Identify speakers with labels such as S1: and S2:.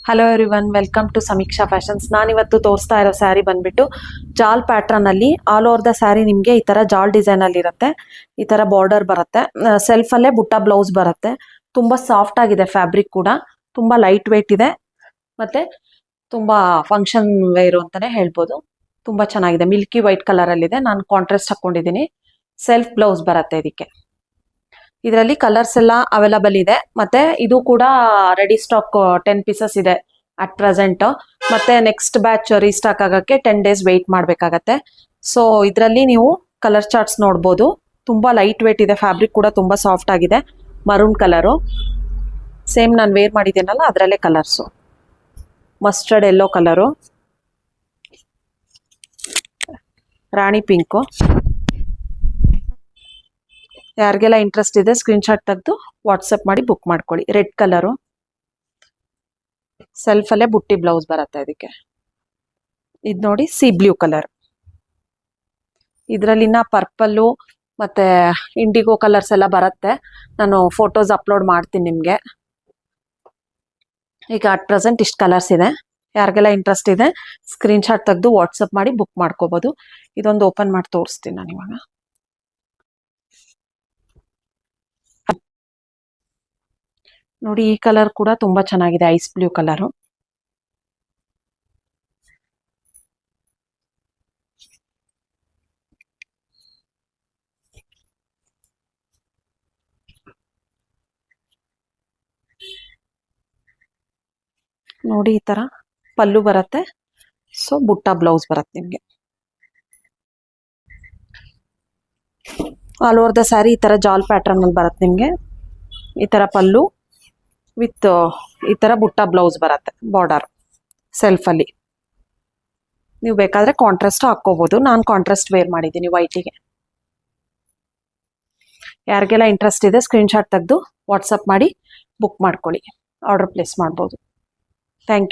S1: Hello everyone, welcome to ಸಮೀಕ್ಷಾ fashions. ನಾನಿವತ್ತು ತೋರಿಸ್ತಾ ಇರೋ ಸ್ಯಾರಿ ಬಂದ್ಬಿಟ್ಟು ಜಾಲ್ ಪ್ಯಾಟ್ರನ್ ಅಲ್ಲಿ ಆಲ್ ಓವರ್ ದ ಸ್ಯಾರಿ ನಿಮಗೆ ಈ ತರ ಜಾಲ್ ಡಿಸೈನ್ ಅಲ್ಲಿ ಇರುತ್ತೆ. ಈ ತರ ಬಾರ್ಡರ್ ಬರುತ್ತೆ, ಸೆಲ್ಫ್ ಅಲ್ಲೇ ಬುಟ್ಟ ಬ್ಲೌಸ್ ಬರುತ್ತೆ. ತುಂಬಾ ಸಾಫ್ಟ್ ಆಗಿದೆ, ಫ್ಯಾಬ್ರಿಕ್ ಕೂಡ ತುಂಬಾ ಲೈಟ್ ವೇಟ್ ಇದೆ, ಮತ್ತೆ ತುಂಬಾ ಫಂಕ್ಷನ್ ವೇರ್ ಅಂತಾನೆ ಹೇಳ್ಬೋದು. ತುಂಬಾ ಚೆನ್ನಾಗಿದೆ, ಮಿಲ್ಕಿ ವೈಟ್ ಕಲರ್ ಅಲ್ಲಿ ಇದೆ. ನಾನು ಕಾಂಟ್ರಾಸ್ಟ್ ಹಾಕೊಂಡಿದ್ದೀನಿ. ಸೆಲ್ಫ್ ಬ್ಲೌಸ್ ಬರುತ್ತೆ ಇದಕ್ಕೆ. ಇದರಲ್ಲಿ ಕಲರ್ಸ್ ಎಲ್ಲ ಅವೈಲಬಲ್ ಇದೆ, ಮತ್ತೆ ಇದು ಕೂಡ ರೆಡಿ ಸ್ಟಾಕ್ 10 ಪೀಸಸ್ ಇದೆ ಅಟ್ ಪ್ರೆಸೆಂಟ್. ಮತ್ತೆ ನೆಕ್ಸ್ಟ್ ಬ್ಯಾಚ್ ರೀಸ್ಟಾಕ್ ಆಗಕ್ಕೆ 10 ಡೇಸ್ ವೆಯ್ಟ್ ಮಾಡಬೇಕಾಗತ್ತೆ. ಸೊ ಇದರಲ್ಲಿ ನೀವು ಕಲರ್ ಚಾರ್ಟ್ಸ್ ನೋಡ್ಬೋದು. ತುಂಬಾ ಲೈಟ್ ವೇಟ್ ಇದೆ, ಫ್ಯಾಬ್ರಿಕ್ ಕೂಡ ತುಂಬಾ ಸಾಫ್ಟ್ ಆಗಿದೆ. ಮರೂನ್ ಕಲರು, ಸೇಮ್ ನಾನು ವೇರ್ ಮಾಡಿದ್ದೀನಲ್ಲ ಅದರಲ್ಲೇ ಕಲರ್ಸು. ಮಸ್ಟರ್ಡ್ ಯೆಲ್ಲೋ ಕಲರು, ರಾಣಿ ಪಿಂಕು. ಯಾರಿಗೆಲ್ಲ ಇಂಟ್ರೆಸ್ಟ್ ಇದೆ ಸ್ಕ್ರೀನ್ಶಾಟ್ ತೆಗೆದು ವಾಟ್ಸಪ್ ಮಾಡಿ ಬುಕ್ ಮಾಡ್ಕೊಳ್ಳಿ. ರೆಡ್ ಕಲರು, ಸೆಲ್ಫ್ ಅಲ್ಲೇ ಬುಟ್ಟಿ ಬ್ಲೌಸ್ ಬರುತ್ತೆ ಇದಕ್ಕೆ. ಇದು ನೋಡಿ ಸಿ ಬ್ಲೂ ಕಲರ್. ಇದರಲ್ಲಿನ ಪರ್ಪಲ್ಲು ಮತ್ತೆ ಇಂಡಿಗೋ ಕಲರ್ಸ್ ಎಲ್ಲ ಬರುತ್ತೆ. ನಾನು ಫೋಟೋಸ್ ಅಪ್ಲೋಡ್ ಮಾಡ್ತೀನಿ ನಿಮಗೆ. ಈಗ ಅಟ್ ಪ್ರೆಸೆಂಟ್ ಇಷ್ಟು ಕಲರ್ಸ್ ಇದೆ. ಯಾರಿಗೆಲ್ಲ ಇಂಟ್ರೆಸ್ಟ್ ಇದೆ ಸ್ಕ್ರೀನ್ಶಾಟ್ ತೆಗೆದು ವಾಟ್ಸಪ್ ಮಾಡಿ ಬುಕ್ ಮಾಡ್ಕೋಬಹುದು. ಇದೊಂದು ಓಪನ್ ಮಾಡಿ ತೋರಿಸ್ತೀನಿ ನಾನು ಇವಾಗ. ನೋಡಿ, ಈ ಕಲರ್ ಕೂಡ ತುಂಬಾ ಚೆನ್ನಾಗಿದೆ, ಐಸ್ ಬ್ಲೂ ಕಲರು. ನೋಡಿ, ಈ ತರ ಪಲ್ಲು ಬರುತ್ತೆ. ಸೊ ಬುಟ್ಟ ಬ್ಲೌಸ್ ಬರುತ್ತೆ ನಿಮಗೆ. ಆಲ್ ಓವರ್ ದ ಸ್ಯಾರಿ ಈ ತರ ಜಾಲ್ ಪ್ಯಾಟರ್ನ್ ಅಲ್ಲಿ ಬರುತ್ತೆ ನಿಮಗೆ. ಈ ತರ ಪಲ್ಲು ವಿತ್ ಈ ತರ ಬುಟ್ಟ ಬ್ಲೌಸ್ ಬರುತ್ತೆ, ಬಾರ್ಡರ್ ಸೆಲ್ಫ್ ಅಲ್ಲಿ. ನೀವು ಬೇಕಾದ್ರೆ ಕಾಂಟ್ರಾಸ್ಟ್ ಹಾಕೋಬಹುದು. ನಾನು ಕಾಂಟ್ರಾಸ್ಟ್ ವೇರ್ ಮಾಡಿದ್ದೀನಿ ವೈಟಿಗೆ. ಯಾರಿಗೆಲ್ಲ ಇಂಟ್ರೆಸ್ಟ್ ಇದೆ ಸ್ಕ್ರೀನ್ಶಾಟ್ ತೆಗೆದು ವಾಟ್ಸಪ್ ಮಾಡಿ ಬುಕ್ ಮಾಡ್ಕೊಳ್ಳಿ, ಆರ್ಡರ್ ಪ್ಲೇಸ್ ಮಾಡ್ಬೋದು. Thank you.